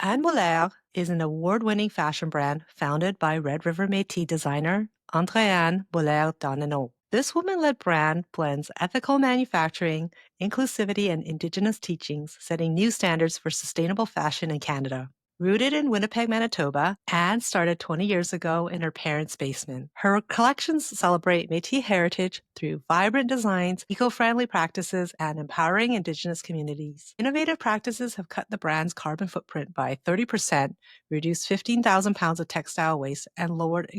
Anne Mulaire is an award-winning fashion brand founded by Red River Métis designer Andréanne Mulaire Dandeneau. This woman-led brand blends ethical manufacturing, inclusivity, and Indigenous teachings, setting new standards for sustainable fashion in Canada. Rooted in Winnipeg, Manitoba, Anne started 20 years ago in her parents' basement. Her collections celebrate Métis heritage through vibrant designs, eco-friendly practices, and empowering Indigenous communities. Innovative practices have cut the brand's carbon footprint by 30%, reduced 15,000 pounds of textile waste, and lowered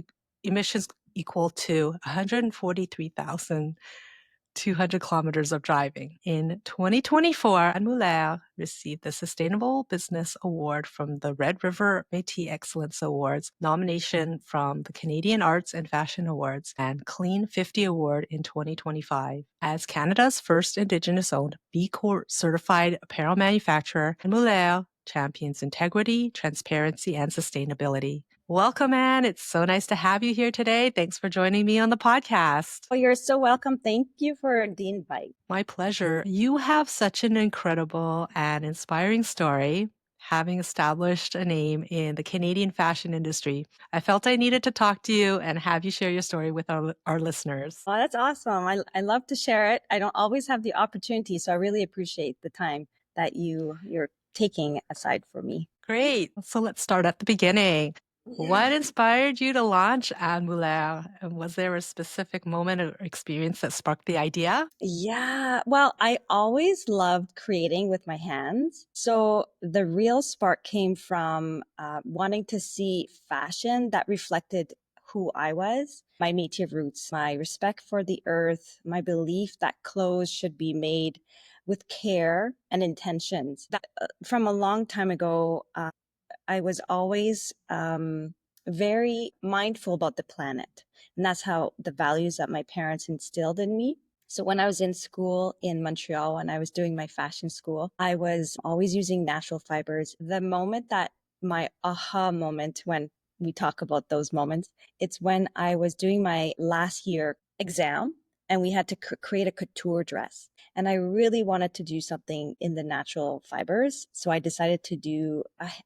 emissions equal to 143,200 kilometers of driving. In 2024, Anne Mulaire received the Sustainable Business Award from the Red River Métis Excellence Awards, nomination from the Canadian Arts and Fashion Awards, and Clean 50 Award in 2025. As Canada's first Indigenous-owned B Corp certified apparel manufacturer, Anne Mulaire champions integrity, transparency, and sustainability. Welcome, Anne. It's so nice to have you here today. Thanks for joining me on the podcast. Oh, you're so welcome. Thank you for the invite. My pleasure. You have such an incredible and inspiring story, having established a name in the Canadian fashion industry. I felt I needed to talk to you and have you share your story with our listeners. Oh, that's awesome. I love to share it. I don't always have the opportunity, so I really appreciate the time that you're taking aside for me. Great. So let's start at the beginning. What inspired you to launch Anne Mulaire? And was there a specific moment or experience that sparked the idea? Yeah, well, I always loved creating with my hands. So the real spark came from wanting to see fashion that reflected who I was, my Métis roots, my respect for the earth, my belief that clothes should be made with care and intentions. That from a long time ago, I was always very mindful about the planet. And that's how the values that my parents instilled in me. So when I was in school in Montreal, when I was doing my fashion school, I was always using natural fibers. The moment that my aha moment, when we talk about those moments, it's when I was doing my last year exam and we had to create a couture dress. And I really wanted to do something in the natural fibers. So I decided to do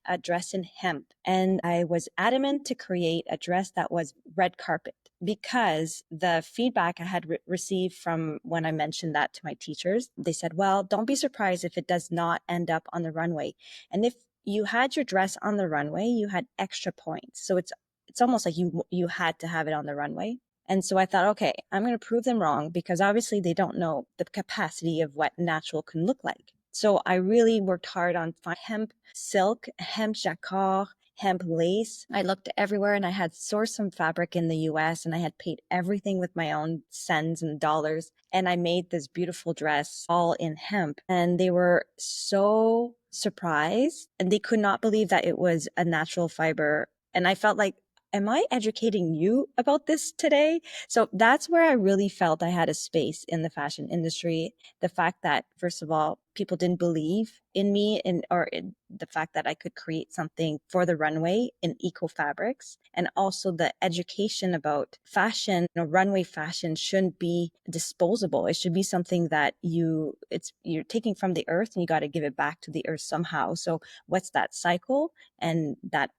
a dress in hemp. And I was adamant to create a dress that was red carpet because the feedback I had received from when I mentioned that to my teachers, they said, well, don't be surprised if it does not end up on the runway. And if you had your dress on the runway, you had extra points. So it's almost like you had to have it on the runway. And so I thought, okay, I'm going to prove them wrong because obviously they don't know the capacity of what natural can look like. So I really worked hard on hemp silk, hemp jacquard, hemp lace. I looked everywhere and I had sourced some fabric in the US and I had paid everything with my own cents and dollars. And I made this beautiful dress all in hemp. And they were so surprised and they could not believe that it was a natural fiber. And I felt like, am I educating you about this today? So that's where I really felt I had a space in the fashion industry. The fact that, first of all, people didn't believe in me or in the fact that I could create something for the runway in eco fabrics, and also the education about fashion. Runway fashion shouldn't be disposable. It should be something that you're taking from the earth and you got to give it back to the earth somehow. So what's that cycle? And that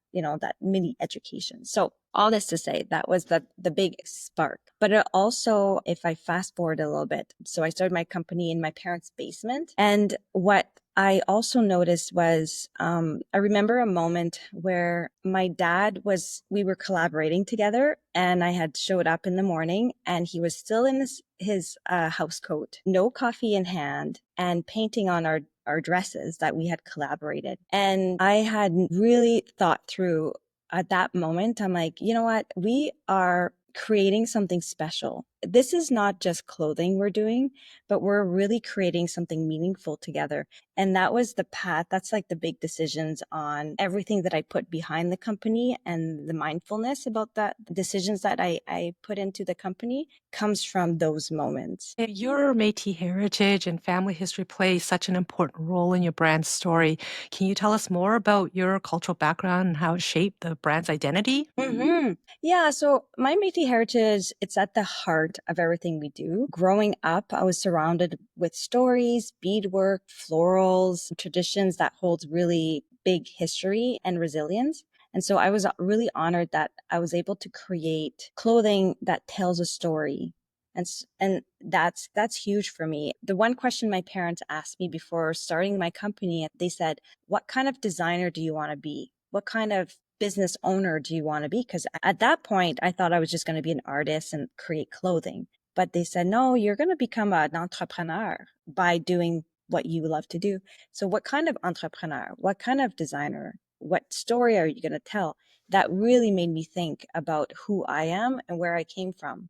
mini education. So all this to say, that was the big spark. But it also, if I fast forward a little bit, so I started my company in my parents' basement. And what I also noticed was, I remember a moment where my dad we were collaborating together and I had showed up in the morning and he was still in his house coat, no coffee in hand, and painting on our dresses that we had collaborated. And I had really thought through at that moment, I'm like, you know what? We are creating something special. This is not just clothing we're doing, but we're really creating something meaningful together. And that was the path. That's like the big decisions on everything that I put behind the company, and the mindfulness about that decisions that I put into the company comes from those moments. Your Métis heritage and family history play such an important role in your brand's story. Can you tell us more about your cultural background and how it shaped the brand's identity? Mm-hmm. Yeah, so my Métis heritage, it's at the heart of everything we do. Growing up, I was surrounded with stories, beadwork, florals, traditions that hold really big history and resilience. And so I was really honored that I was able to create clothing that tells a story. And that's huge for me. The one question my parents asked me before starting my company, they said, "What kind of designer do you want to be? What kind of business owner do you want to be?" Because at that point, I thought I was just going to be an artist and create clothing. But they said, "No, you're going to become an entrepreneur by doing what you love to do." So what kind of entrepreneur? What kind of designer? What story are you going to tell? That really made me think about who I am and where I came from.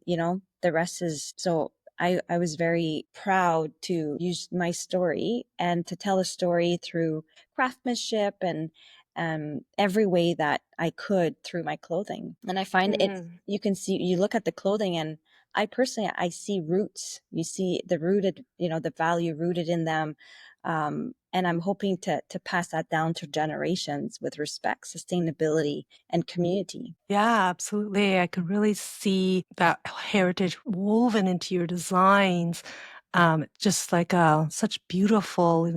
The rest is so I was very proud to use my story and to tell a story through craftsmanship and every way that I could through my clothing. And I find Mm. you can see, you look at the clothing, and I personally, I see roots. You see the rooted, the value rooted in them. And I'm hoping to pass that down to generations with respect, sustainability, and community. Yeah, absolutely. I could really see that heritage woven into your designs. Just like such beautiful,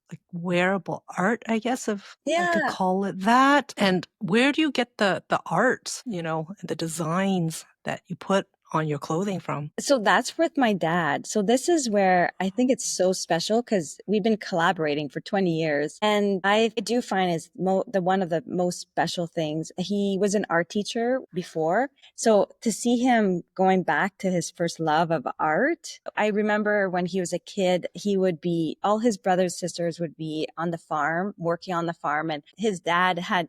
like wearable art, I guess, if I could Yeah. call it that. And where do you get the art, and the designs that you put on your clothing from? So that's with my dad. So this is where I think it's so special because we've been collaborating for 20 years. And I do find is the one of the most special things. He was an art teacher before. So to see him going back to his first love of art, I remember when he was a kid, all his brothers, sisters would be on the farm, working on the farm. And his dad had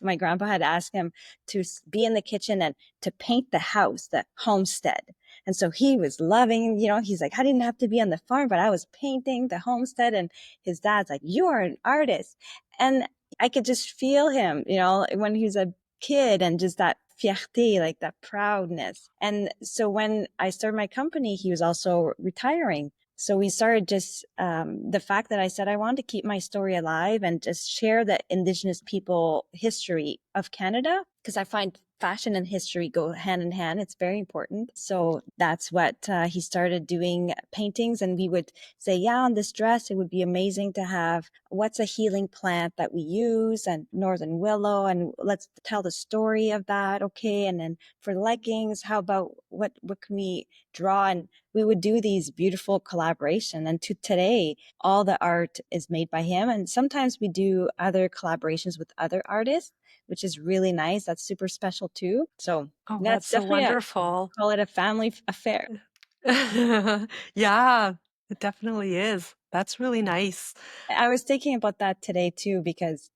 my grandpa had asked him to be in the kitchen and to paint the house, the homestead. And so he was loving, he's like, I didn't have to be on the farm, but I was painting the homestead. And his dad's like, you are an artist. And I could just feel him, when he was a kid, and just that fierté, like that proudness. And so when I started my company, he was also retiring. So we started just the fact that I said I wanted to keep my story alive and just share the Indigenous people history of Canada, because I find fashion and history go hand in hand. It's very important. So that's what he started doing paintings. And we would say, yeah, on this dress, it would be amazing to have what's a healing plant that we use, and northern willow. And let's tell the story of that. Okay. And then for leggings, how about what can we draw? And we would do these beautiful collaboration. And to today, all the art is made by him. And sometimes we do other collaborations with other artists, which is really nice. That's super special too. So Oh, that's that's so definitely wonderful. call it a family affair. Yeah, it definitely is. That's really nice. I was thinking about that today too, because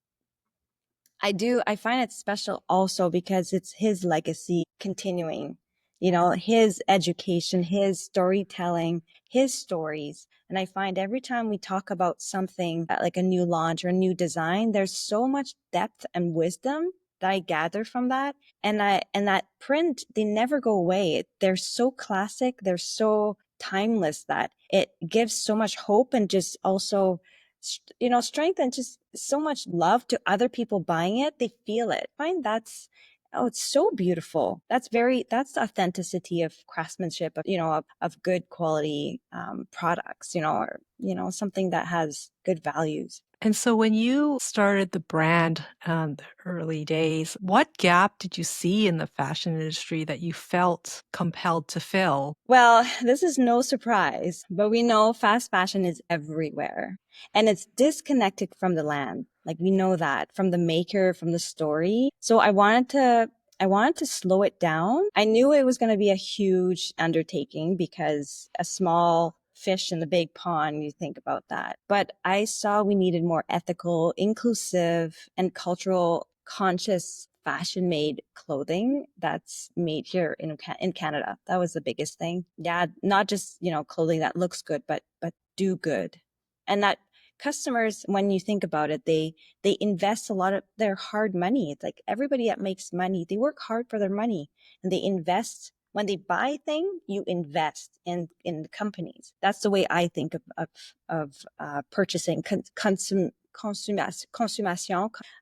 I find it special also because it's his legacy continuing, his education, his storytelling, his stories. And I find every time we talk about something like a new launch or a new design, there's so much depth and wisdom that I gather from that. And that print, they never go away. They're so classic. They're so timeless that it gives so much hope, and just also strength, and just so much love to other people buying it. They feel it. I find it's so beautiful. That's the authenticity of craftsmanship, of good quality products, or, something that has good values. And so when you started the brand, the early days, what gap did you see in the fashion industry that you felt compelled to fill? Well, this is no surprise, but we know fast fashion is everywhere, and it's disconnected from the land. Like, we know that from the maker, from the story. So I wanted to slow it down. I knew it was going to be a huge undertaking, because a small fish in the big pond, you think about that. But I saw we needed more ethical, inclusive, and cultural conscious fashion made clothing that's made here in Canada. That was the biggest thing. Yeah, not just, clothing that looks good, but do good. And that customers, when you think about it, they invest a lot of their hard money. It's like everybody that makes money, they work hard for their money, and they invest. When they buy thing, you invest in the companies. That's the way I think of purchasing, consommation.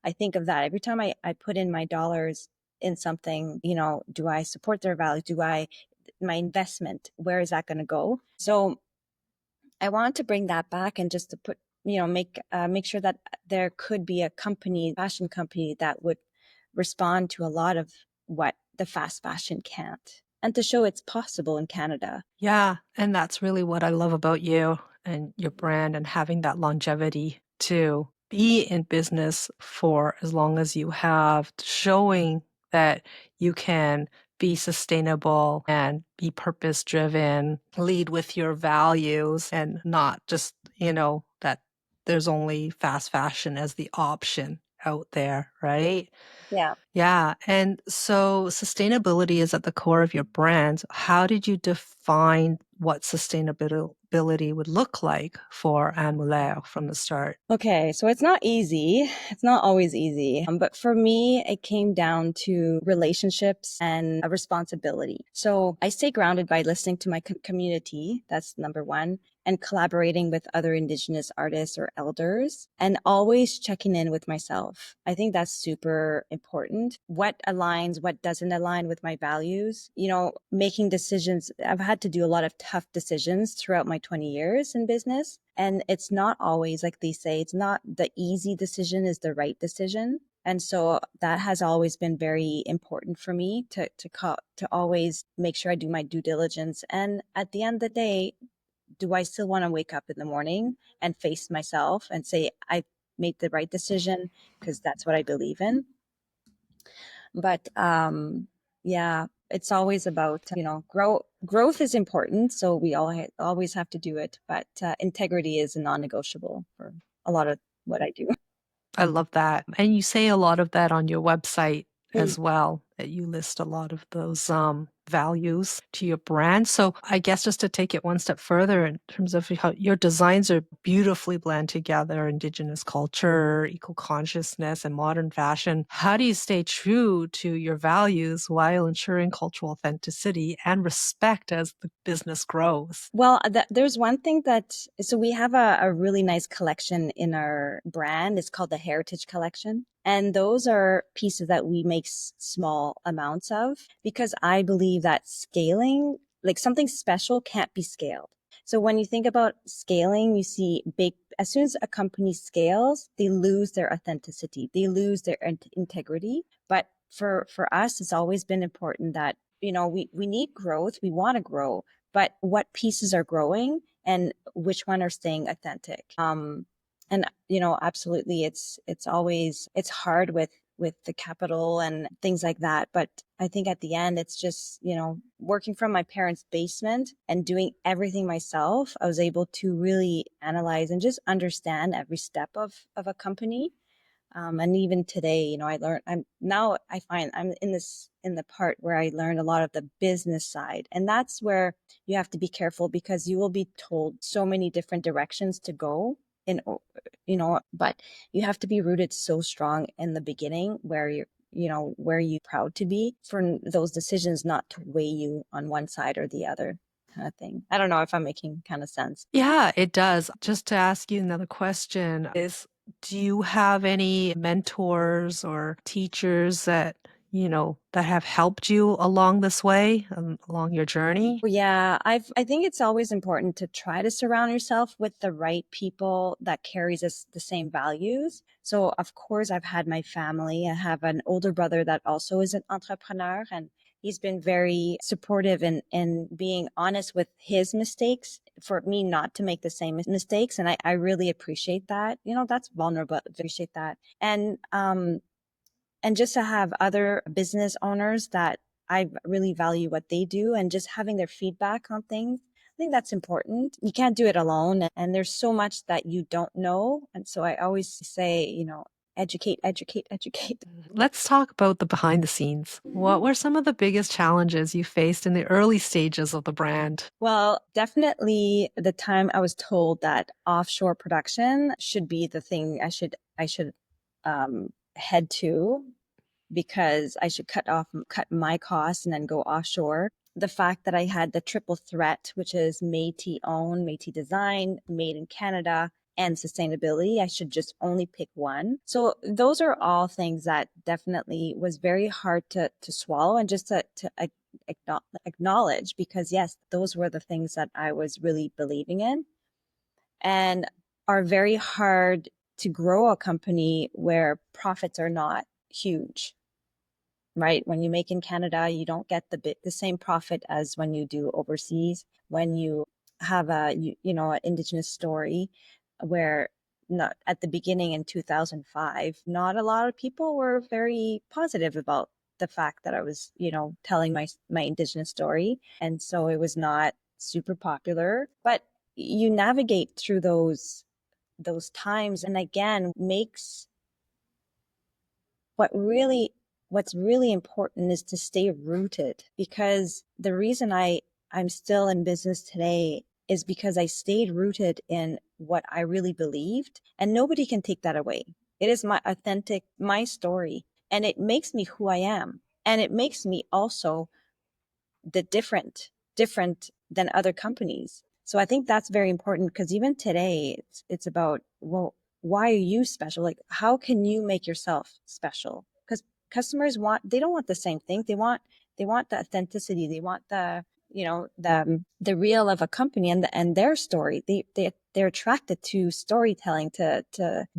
I think of that every time I put in my dollars in something. Do I support their value? My investment, where is that going to go? So I wanted to bring that back, and just to make sure that there could be a fashion company that would respond to a lot of what the fast fashion can't, and to show it's possible in Canada. Yeah, and that's really what I love about you and your brand and having that longevity to be in business for as long as you have, showing that you can be sustainable and be purpose driven, lead with your values and not just, that there's only fast fashion as the option out there, right? Yeah. Yeah. And so sustainability is at the core of your brand. How did you define what sustainability would look like for Anne Mulaire from the start? Okay, so it's not easy. It's not always easy. But for me, it came down to relationships and a responsibility. So I stay grounded by listening to my community. That's number one. And collaborating with other Indigenous artists or elders, and always checking in with myself. I think that's super important. What aligns, what doesn't align with my values, making decisions. I've had to do a lot of tough decisions throughout my 20 years in business. And it's not always, like they say, it's not the easy decision is the right decision. And so that has always been very important for me to always make sure I do my due diligence. And at the end of the day, do I still want to wake up in the morning and face myself and say, I made the right decision because that's what I believe in? But yeah, it's always about, growth is important. So we always have to do it. But integrity is a non-negotiable for a lot of what I do. I love that. And you say a lot of that on your website Mm. as well, that you list a lot of those values to your brand. So I guess just to take it one step further in terms of how your designs are beautifully blend together Indigenous culture, eco consciousness, and modern fashion. How do you stay true to your values while ensuring cultural authenticity and respect as the business grows? Well, there's one thing so we have a really nice collection in our brand. It's called the Heritage Collection. And those are pieces that we make small amounts of, because I believe that scaling, like something special, can't be scaled. So when you think about scaling, you see as soon as a company scales, they lose their authenticity, they lose their integrity. But for us, it's always been important that, we need growth, we want to grow, but what pieces are growing and which one are staying authentic. And absolutely, it's hard with the capital and things like that. But I think at the end, it's just, working from my parents' basement and doing everything myself, I was able to really analyze and just understand every step of a company. And even today, I find I'm in the part where I learned a lot of the business side. And that's where you have to be careful, because you will be told so many different directions to go in, but you have to be rooted so strong in the beginning where you're proud to be, for those decisions not to weigh you on one side or the other, kind of thing. I don't know if I'm making kind of sense. Yeah, it does. Just to ask you another question is, do you have any mentors or teachers that have helped you along this way, along your journey? Yeah, I think it's always important to try to surround yourself with the right people that carries us the same values. So of course I've had my family. I have an older brother that also is an entrepreneur, and he's been very supportive in being honest with his mistakes for me not to make the same mistakes. And I really appreciate that. That's vulnerable. Appreciate that. And just to have other business owners that I really value what they do, and just having their feedback on things. I think that's important. You can't do it alone. And there's so much that you don't know. And so I always say, educate, educate, educate. Let's talk about the behind the scenes. What were some of the biggest challenges you faced in the early stages of the brand? Well, definitely the time I was told that offshore production should be the thing I should head to, because I should cut my costs and then go offshore. The fact that I had the triple threat, which is Métis owned, Métis design, made in Canada, and sustainability, I should just only pick one. So those are all things that definitely was very hard to swallow, and just to acknowledge, because yes, those were the things that I was really believing in. And are very hard to grow a company where profits are not huge, right? When you make in Canada, you don't get the same profit as when you do overseas. When you have an Indigenous story where not at the beginning in 2005, not a lot of people were very positive about the fact that I was, telling my Indigenous story. And so it was not super popular, but you navigate through those times and again makes what really what's really important is to stay rooted, because the reason I'm still in business today is because I stayed rooted in what I really believed, and nobody can take that away. It is my story, and it makes me who I am, and it makes me also the different than other companies. So I think that's very important, because even today it's about, well, why are you special? Like, how can you make yourself special? Because customers they don't want the same thing. They want the authenticity. They want the real of a company and their story. They're attracted to storytelling, to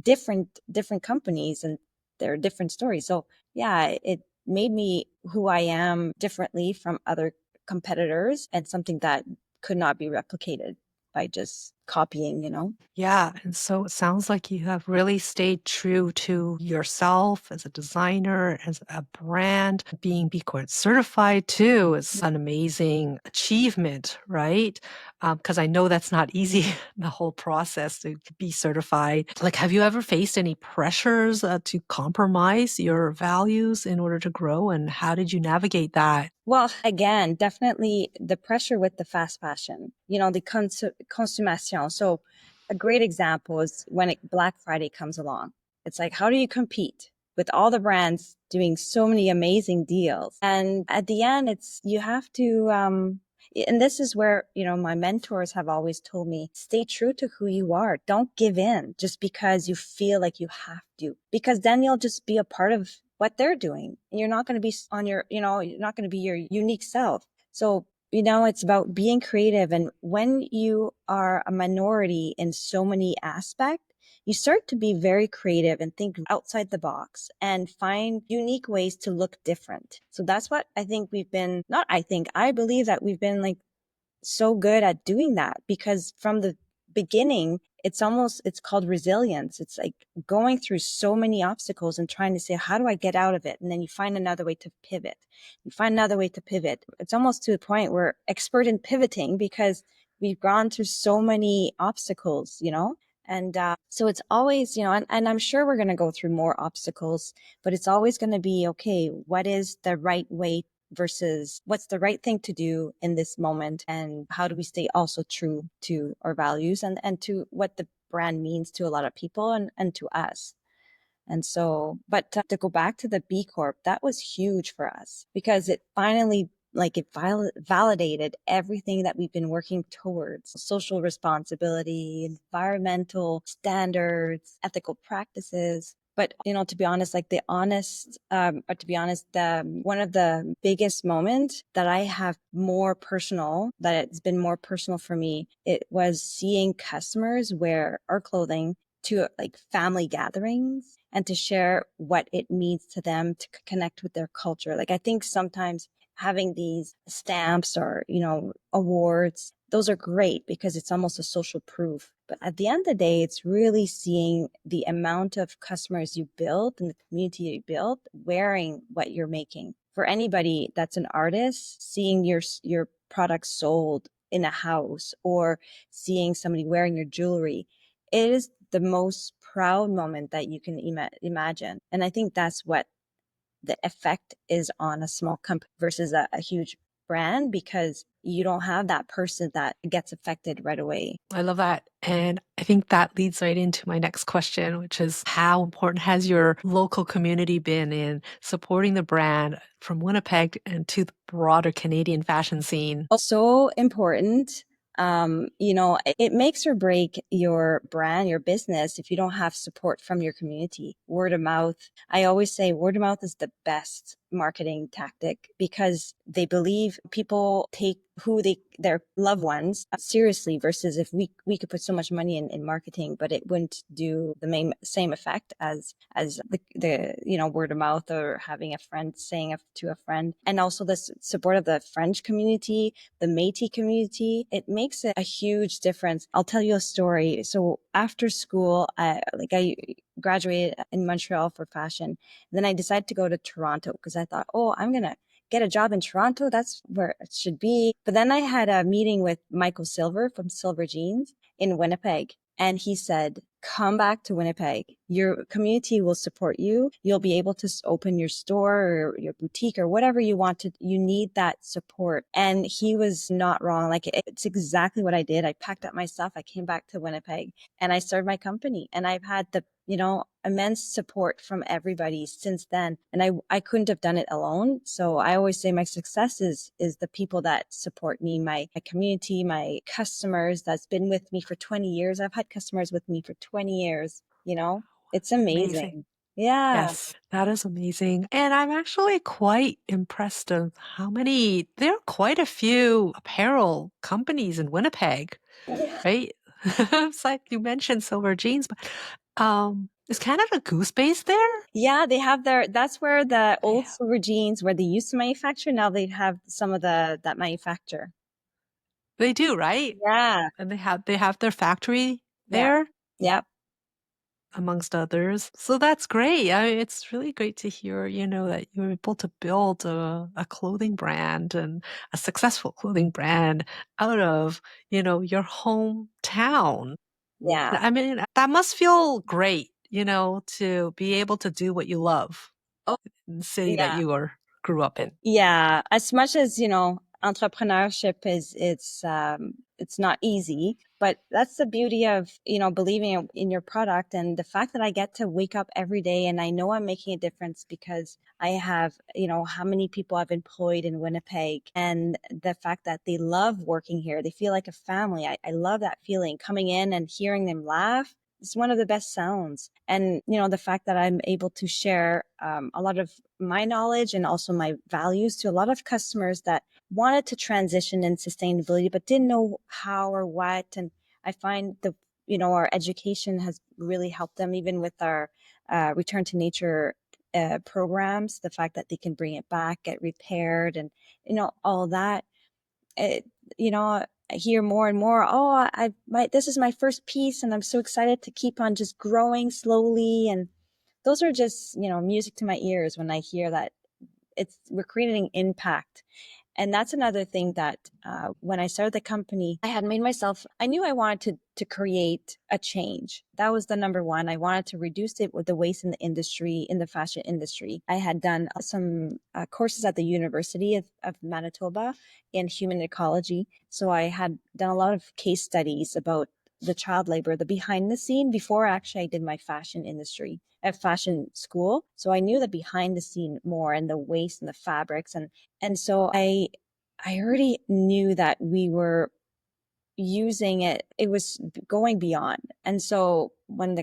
different companies and their different stories. So yeah, it made me who I am differently from other competitors, and something that could not be replicated by just copying. Yeah, and so it sounds like you have really stayed true to yourself as a designer, as a brand. Being B Corp certified too is an amazing achievement, right? Because I know that's not easy, the whole process to be certified. Like, have you ever faced any pressures to compromise your values in order to grow, and how did you navigate that? Well, again, definitely the pressure with the fast fashion, the consommation. So a great example is when Black Friday comes along. It's like, how do you compete with all the brands doing so many amazing deals? And at the end, you have to, and this is where, my mentors have always told me, stay true to who you are. Don't give in just because you feel like you have to, because then you'll just be a part of what they're doing. You're not going to be you're not going to be your unique self. So, it's about being creative. And when you are a minority in so many aspects, you start to be very creative and think outside the box and find unique ways to look different. So that's what I think I believe that we've been like so good at doing that, because from the beginning, it's called resilience. It's like going through so many obstacles and trying to say, how do I get out of it? And then you find another way to pivot. You find another way to pivot. It's almost to the point where we're expert in pivoting because we've gone through so many obstacles. And so it's always, and I'm sure we're going to go through more obstacles, but it's always going to be, okay, what is the right way versus what's the right thing to do in this moment, and how do we stay also true to our values and to what the brand means to a lot of people and to us. And so, but to go back to the B Corp, that was huge for us because it finally, like, it validated everything that we've been working towards: social responsibility, environmental standards, ethical practices. But, to be honest, like one of the biggest moments that I have that it's been more personal for me, it was seeing customers wear our clothing to like family gatherings and to share what it means to them to connect with their culture. Like, I think sometimes having these stamps or, awards, those are great because it's almost a social proof. But at the end of the day, it's really seeing the amount of customers you build and the community you build wearing what you're making. For anybody that's an artist, seeing your products sold in a house or seeing somebody wearing your jewelry, it is the most proud moment that you can imagine. And I think that's what the effect is on a small company versus a huge brand, because you don't have that person that gets affected right away. I love that. And I think that leads right into my next question, which is, how important has your local community been in supporting the brand from Winnipeg and to the broader Canadian fashion scene? Also important. It makes or break your brand, your business, if you don't have support from your community. Word of mouth. I always say word of mouth is the best marketing tactic because they believe people take their loved ones seriously versus if we could put so much money in marketing, but it wouldn't do the same effect as the word of mouth or having a friend saying to a friend. And also the support of the French community, the Métis community, it makes a huge difference. I'll tell you a story. So after school, I graduated in Montreal for fashion. Then I decided to go to Toronto because I thought, oh, I'm going to get a job in Toronto. That's where it should be. But then I had a meeting with Michael Silver from Silver Jeans in Winnipeg. And he said, come back to Winnipeg. Your community will support you. You'll be able to open your store or your boutique or whatever you want to. You need that support. And he was not wrong. Like, it's exactly what I did. I packed up my stuff. I came back to Winnipeg and I started my company. And I've had the immense support from everybody since then. And I couldn't have done it alone. So I always say my success is the people that support me, my community, my customers that's been with me for 20 years. I've had customers with me for 20 years, it's Amazing. amazing. Yeah. Yes, that is amazing. And I'm actually quite impressed of there are quite a few apparel companies in Winnipeg, right? It's like you mentioned Silver Jeans, but is Canada Goose based there? Yeah, they have that's where the old Yeah. Silver Jeans, where they used to manufacture, now they have some of that manufacture. They do, right? Yeah. And they have their factory Yeah. there, Yeah. amongst others. So that's great. I mean, it's really great to hear, that you're able to build a clothing brand and a successful clothing brand out of, your hometown. Yeah. I mean, that must feel great, to be able to do what you love Oh, in the city that yeah. you grew up in. Yeah, as much as, entrepreneurship it's not easy, but that's the beauty of, believing in your product, and the fact that I get to wake up every day and I know I'm making a difference because I have, how many people I've employed in Winnipeg, and the fact that they love working here. They feel like a family. I love that feeling, coming in and hearing them laugh. It's one of the best sounds. And, the fact that I'm able to share a lot of my knowledge and also my values to a lot of customers that wanted to transition in sustainability, but didn't know how or what. And I find our education has really helped them, even with our return to nature programs, the fact that they can bring it back, get repaired, and, all that. It, I hear more and more, oh, this is my first piece and I'm so excited to keep on just growing slowly. And those are just, music to my ears when I hear that we're creating impact. And that's another thing that when I started the company, I had made myself, I knew I wanted to create a change. That was the number one. I wanted to reduce the waste in the industry, in the fashion industry. I had done some courses at the University of Manitoba in human ecology. So I had done a lot of case studies about the child labor, the behind the scene, before actually I did my fashion industry at fashion school. So I knew the behind the scene more, and the waste and the fabrics. And so I already knew that we were using it was going beyond. And so when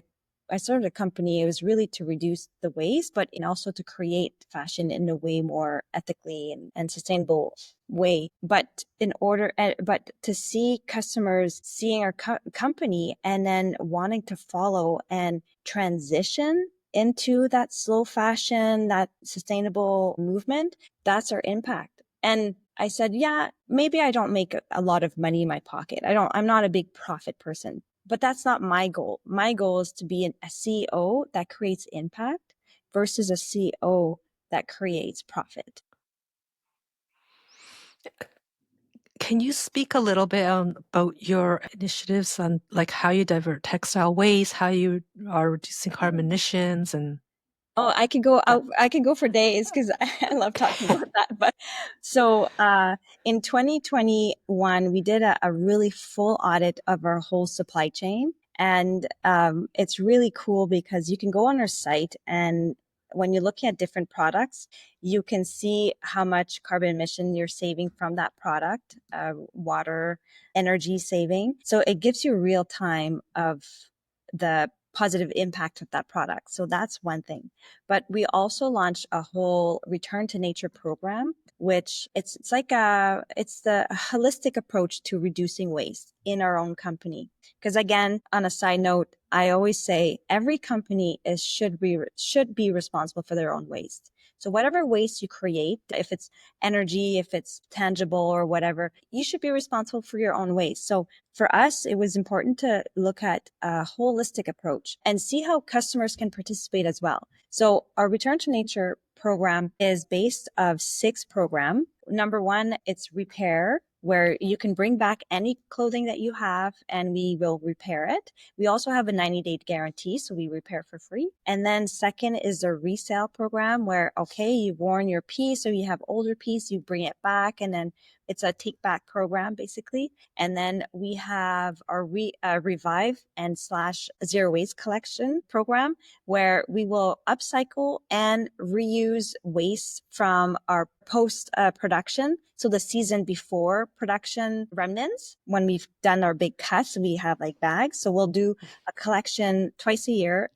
I started a company, it was really to reduce the waste, but also to create fashion in a way more ethically and sustainable way. But but to see customers seeing our company and then wanting to follow and transition into that slow fashion, that sustainable movement, that's our impact. And I said, yeah, maybe I don't make a lot of money in my pocket. I'm not a big profit person, but that's not my goal. My goal is to be a CEO that creates impact versus a CEO that creates profit. Can you speak a little bit about your initiatives on like how you divert textile waste, how you are reducing carbon emissions and Oh, I could go that? out. I could go for days because I love talking about that. But so in 2021, we did a really full audit of our whole supply chain. And it's really cool because you can go on our site, and when you're looking at different products, you can see how much carbon emission you're saving from that product, water, energy saving. So it gives you real time of the positive impact of that product. So that's one thing. But we also launched a whole return to nature program, which it's the holistic approach to reducing waste in our own company. Because again, on a side note, I always say every company should be responsible for their own waste. So whatever waste you create, if it's energy, if it's tangible or whatever, you should be responsible for your own waste. So for us, it was important to look at a holistic approach and see how customers can participate as well. So our Return to Nature program is based of 6 programs. Number 1, it's repair, where you can bring back any clothing that you have and we will repair it. We also have a 90-day guarantee, so we repair for free. And then second is the resale program where, okay, you've worn your piece or you have older piece, you bring it back, and then it's a take back program basically. And then we have our revive and / zero waste collection program where we will upcycle and reuse waste from our post production. So the season before production remnants, when we've done our big cuts, we have like bags. So we'll do a collection twice a year.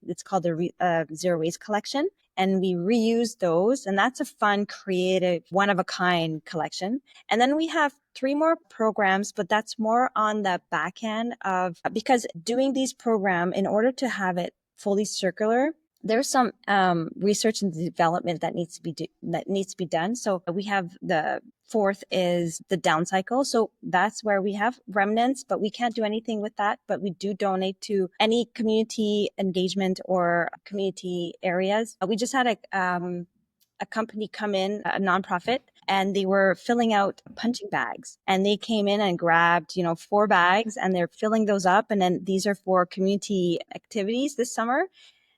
It's called the zero waste collection. And we reuse those. And that's a fun, creative, one of a kind collection. And then we have 3 more programs, but that's more on the back end of, because doing these programs, in order to have it fully circular, there's some research and development that needs to be done. So we have the 4th is the down cycle. So that's where we have remnants, but we can't do anything with that. But we do donate to any community engagement or community areas. We just had a company come in, a nonprofit, and they were filling out punching bags, and they came in and grabbed 4 bags, and they're filling those up, and then these are for community activities this summer.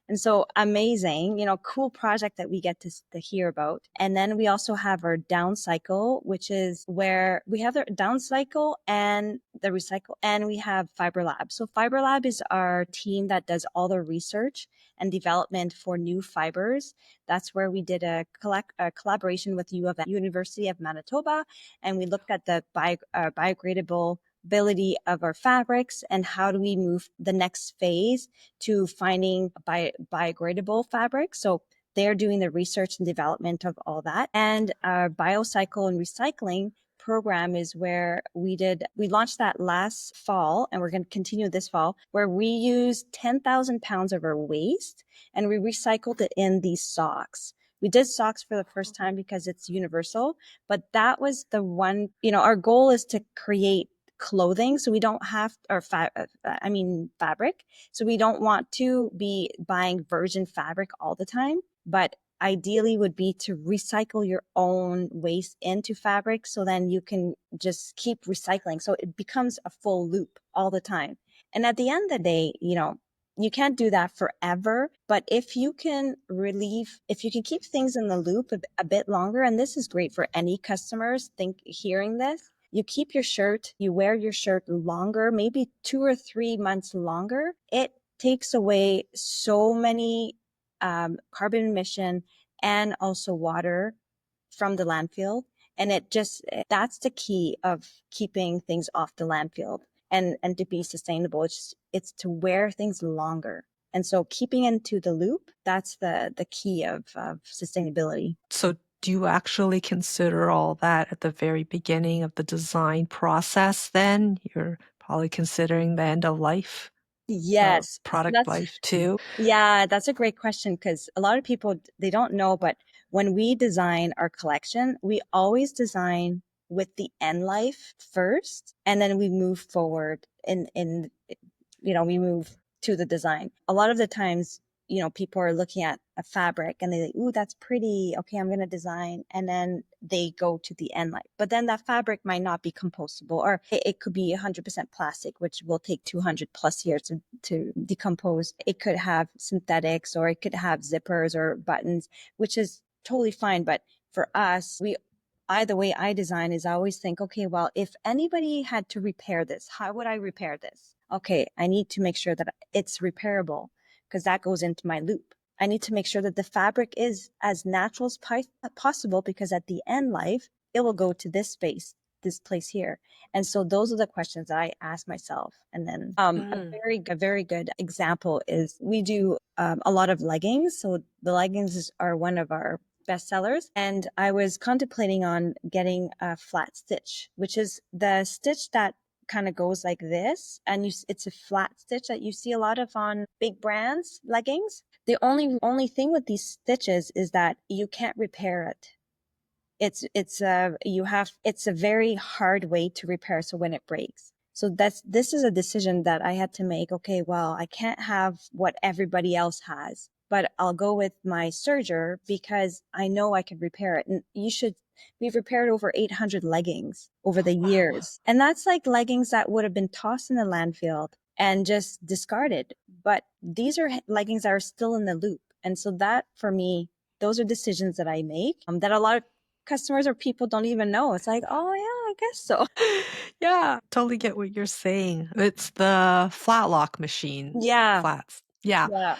And so amazing, cool project that we get to hear about. And then we also have our down cycle, which is where we have the down cycle and the recycle, and we have Fiber Lab. So Fiber Lab is our team that does all the research and development for new fibers. That's where we did a collaboration with University of Manitoba, and we looked at the biodegradable ability of our fabrics and how do we move the next phase to finding biodegradable fabrics. So they're doing the research and development of all that. And our biocycle and recycling program is where we launched that last fall, and we're going to continue this fall, where we used 10,000 pounds of our waste and we recycled it in these socks. We did socks for the first time because it's universal, but that was the one, our goal is to create clothing, so we don't have fabric, so we don't want to be buying virgin fabric all the time, but ideally would be to recycle your own waste into fabric, so then you can just keep recycling, so it becomes a full loop all the time. And at the end of the day, you can't do that forever, but if you can keep things in the loop a bit longer, and this is great for any customers hearing this, you keep your shirt, you wear your shirt longer, maybe 2 or 3 months longer, it takes away so many carbon emission and also water from the landfill. And that's the key of keeping things off the landfill and to be sustainable. It's to wear things longer. And so keeping into the loop, that's the key of sustainability. So do you actually consider all that at the very beginning of the design process then? You're probably considering the end of life? Yes. Product life too? Yeah, that's a great question, because a lot of people, they don't know, but when we design our collection, we always design with the end life first, and then we move forward we move to the design. A lot of the times, people are looking at a fabric and they like, ooh, that's pretty. Okay, I'm going to design. And then they go to the end life. But then that fabric might not be compostable, or it could be 100% plastic, which will take 200 plus years to decompose. It could have synthetics, or it could have zippers or buttons, which is totally fine. But for us, the way I design is I always think, okay, well, if anybody had to repair this, how would I repair this? Okay, I need to make sure that it's repairable, because that goes into my loop. I need to make sure that the fabric is as natural as possible, because at the end life, it will go to this space. this place here? And so those are the questions that I ask myself. And then Mm. a very good example is we do a lot of leggings. So the leggings are one of our best sellers. And I was contemplating on getting a flat stitch, which is the stitch that kind of goes like this, and it's a flat stitch that you see a lot of on big brands leggings. The only thing with these stitches is that you can't repair it. It's a very hard way to repair, so when it breaks. So this is a decision that I had to make. Okay, well, I can't have what everybody else has, but I'll go with my serger because I know I can repair it. And we've repaired over 800 leggings over the Wow. years. And that's like leggings that would have been tossed in the landfill and just discarded. But these are leggings that are still in the loop. And so that for me, those are decisions that I make that a lot of customers or people don't even know. It's like, oh yeah, I guess so. Yeah, totally get what you're saying. It's the flat lock machine, Yeah, flats. Yeah. yeah,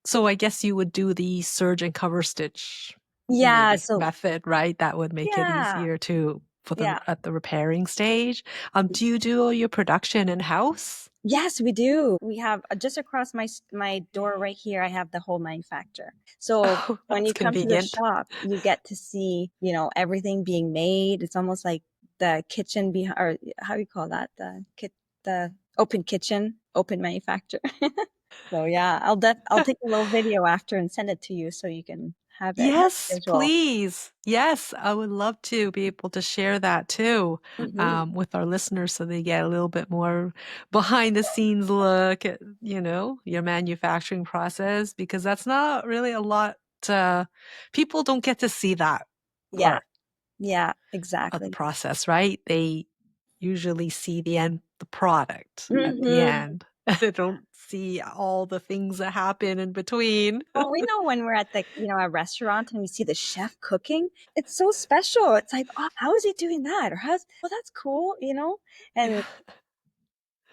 So I guess you would do the serge and cover stitch yeah. maybe So method, right? That would make it yeah, easier to for the yeah. at the repairing stage. Do you do all your production in-house? Yes, we do. We have just across my door right here. I have the whole manufacturer. So Oh, when that's you come to the convenient. shop, you get to see, everything being made. It's almost like the kitchen behind, or how do you call that? The open kitchen, open manufacturer. So yeah, I'll take a little video after and send it to you so you can have Yes, visual. please. Yes, I would love to be able to share that too, Hmm. with our listeners so they get a little bit more behind the scenes look at, your manufacturing process because that's not really a lot, people don't get to see that Yeah, part yeah, of the exactly. process, right? They usually see the product at the Hmm. end. They don't see all the things that happen in between. Well, we know when we're at a restaurant and we see the chef cooking, it's so special. It's like, oh, how is he doing that? Or well, that's cool. And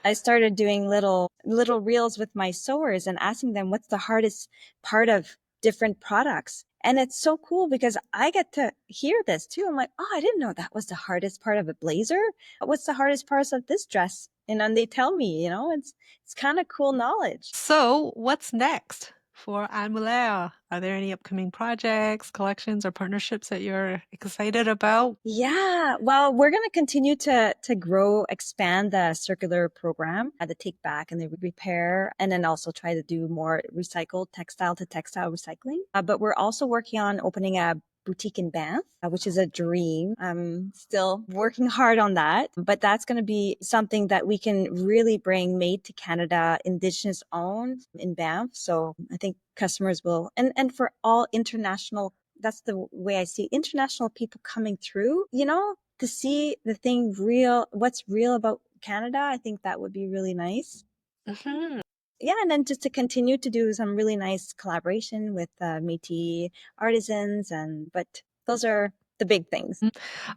I started doing little reels with my sewers and asking them what's the hardest part of different products. And it's so cool because I get to hear this too. I'm like, oh, I didn't know that was the hardest part of a blazer. What's the hardest parts of this dress? And then they tell me, it's kind of cool knowledge. So, what's next for Anne Mulaire? Are there any upcoming projects, collections, or partnerships that you're excited about? Yeah, well, we're going to continue to grow, expand the circular program, the take back and the repair, and then also try to do more recycled textile to textile recycling. But we're also working on opening a boutique in Banff, which is a dream. I'm still working hard on that, but that's going to be something that we can really bring made to Canada, Indigenous owned in Banff. So I think customers will, and for all international, that's the way I see international people coming through, to see the thing real, what's real about Canada. I think that would be really nice. Mhm. Yeah, and then just to continue to do some really nice collaboration with Métis artisans, but those are the big things.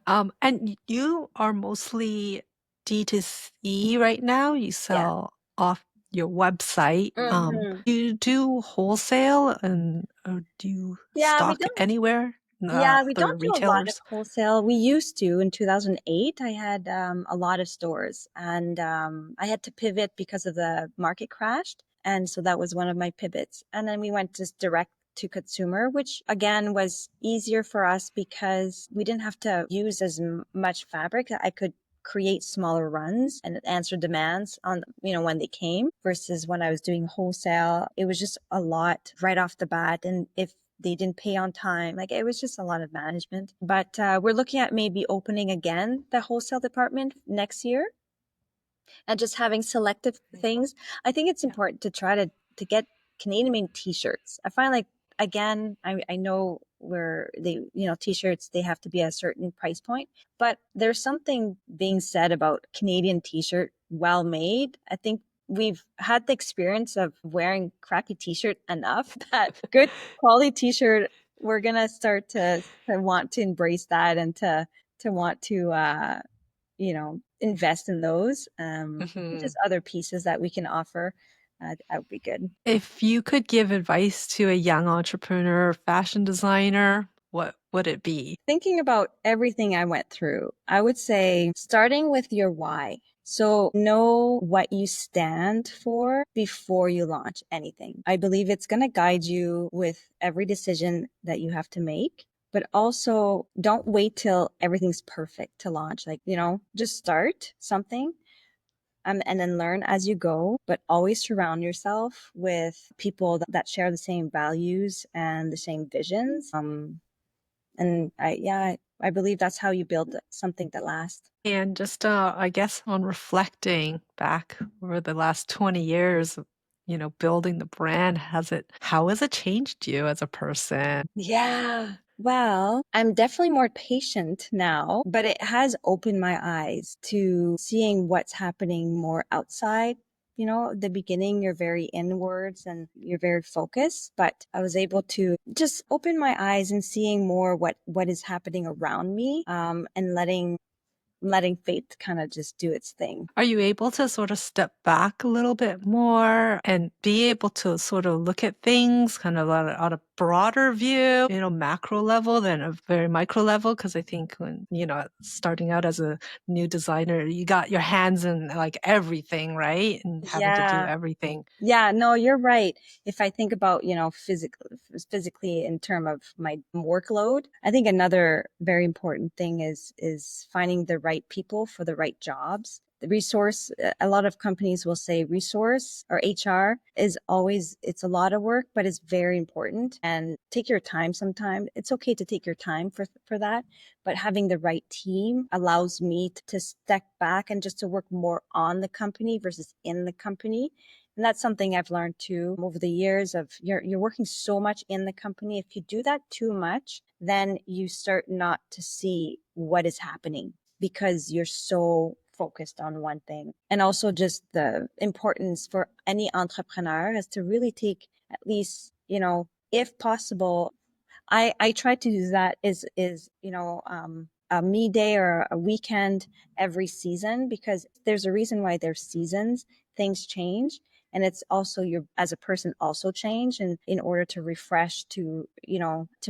And you are mostly D2C right now. You Yeah. sell off your website. Hmm. You do wholesale and do you Yeah, we stock don't. anywhere? Yeah, we Other don't do a lot of retailers? wholesale. We used to in 2008. I had a lot of stores and I had to pivot because of the market crashed. And so that was one of my pivots. And then we went just direct to consumer, which again was easier for us because we didn't have to use as much fabric. I could create smaller runs and answer demands on, when they came versus when I was doing wholesale. It was just a lot right off the bat. And if they didn't pay on time. Like it was just a lot of management. But we're looking at maybe opening again the wholesale department next year and just having selective things. I think it's Yeah. important to try to get Canadian made t-shirts. I find like again, I know where t-shirts they have to be a certain price point, but there's something being said about Canadian t-shirt well made. I think we've had the experience of wearing crappy t-shirt enough that good quality t-shirt we're gonna start to want to embrace that and to want to invest in those, just Mhm. other pieces that we can offer. That would be good. If you could give advice to a young entrepreneur, fashion designer, what would it be? Thinking about everything I went through, I would say starting with your why. So know what you stand for before you launch anything. I believe it's going to guide you with every decision that you have to make. But also don't wait till everything's perfect to launch. Like, just start something, and then learn as you go, but always surround yourself with people that share the same values and the same visions. And I believe that's how you build something that lasts. And just, I guess, on reflecting back over the last 20 years of, building the brand, how has it changed you as a person? Yeah. Well, I'm definitely more patient now, but it has opened my eyes to seeing what's happening more outside. The beginning, you're very inwards and you're very focused, but I was able to just open my eyes and seeing more what is happening around me, and letting faith kind of just do its thing. Are you able to sort of step back a little bit more and be able to sort of look at things kind of on a broader view, macro level than a very micro level? Because I think when, starting out as a new designer, you got your hands in like everything, right? And having to do Yeah. everything. Yeah, no, you're right. If I think about, physically in term of my workload, I think another very important thing is finding the right people for the right jobs. The resource, a lot of companies will say resource or HR is always, it's a lot of work, but it's very important. And take your time sometime. It's okay to take your time for that, but having the right team allows me to step back and just to work more on the company versus in the company. And that's something I've learned too over the years of you're working so much in the company. If you do that too much, then you start not to see what is happening because you're so focused on one thing. And also just the importance for any entrepreneur is to really take at least, if possible, I try to do that is a me day or a weekend every season, because there's a reason why there's seasons. Things change, and it's also your as a person also change, and in order to refresh, to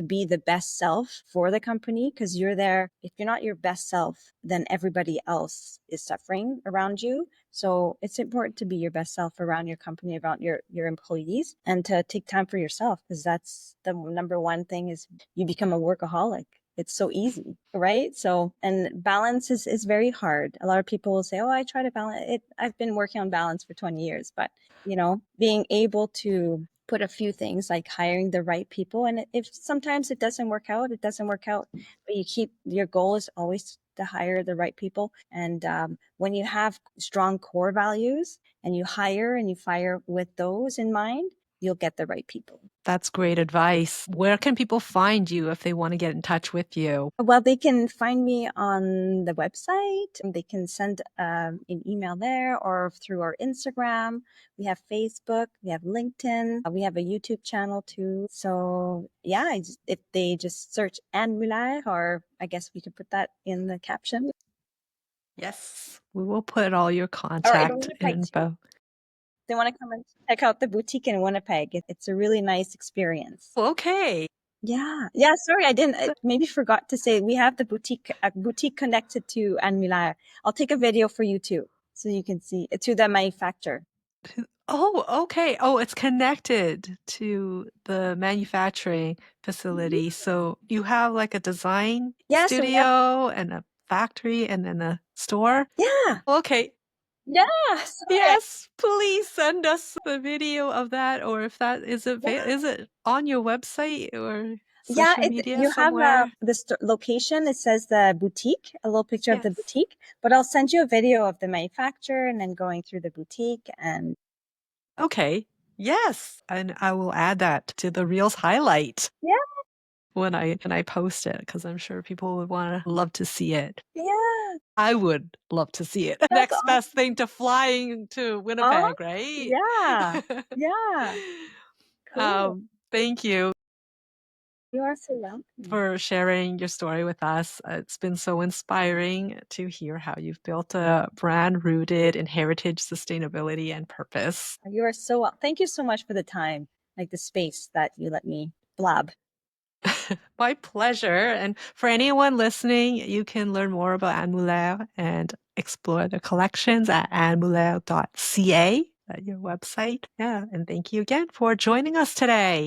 be the best self for the company, because you're there. If you're not your best self, then everybody else is suffering around you. So it's important to be your best self around your company, around your employees, and to take time for yourself, because that's the number one thing is you become a workaholic. It's so easy, right? So, and balance is very hard. A lot of people will say, "Oh, I try to balance it. I've been working on balance for 20 years." But, being able to put a few things like hiring the right people, and if sometimes it doesn't work out, it doesn't work out, but your goal is always to hire the right people. And when you have strong core values and you hire and you fire with those in mind, you'll get the right people. That's great advice. Where can people find you if they want to get in touch with you? Well, they can find me on the website. They can send an email there or through our Instagram. We have Facebook, we have LinkedIn, we have a YouTube channel too. So yeah, if they just search Anne Mulaire, or I guess we could put that in the caption. Yes, we will put all your Or in contact Winnipeg too. info. They want to come and check out the boutique in Winnipeg. It's a really nice experience. Okay. Yeah. Yeah. Sorry, I didn't. I maybe forgot to say we have the boutique connected to Anne Mulaire. I'll take a video for you too, so you can see to the manufacturer. Oh, okay. Oh, it's connected to the manufacturing facility. So you have like a design Yeah. So we have. studio and a factory and then a store. Yeah. Okay. Yeah. Sorry. Yes, please send us the video of that, or if that Yeah. is it on your website or Yeah. social media You have somewhere? the location. It says the boutique, a little picture of the Yes. boutique, but I'll send you a video of the manufacturer and then going through the boutique. And Okay. Yes, and I will add that to the Reels highlight yeah. when I post it because I'm sure people would wanna love to see it. Yeah. I would love to see it. That's Next best thing to flying to awesome. Winnipeg, right? Yeah. Yeah. Cool. Thank you You are so welcome. for sharing your story with us. It's been so inspiring to hear how you've built a brand rooted in heritage, sustainability, and purpose. You are so well. Thank you so much for the time, like the space that you let me blab. My pleasure. And for anyone listening, you can learn more about Anne Mulaire and explore the collections at annemulaire.ca, at your website. Yeah. And thank you again for joining us today.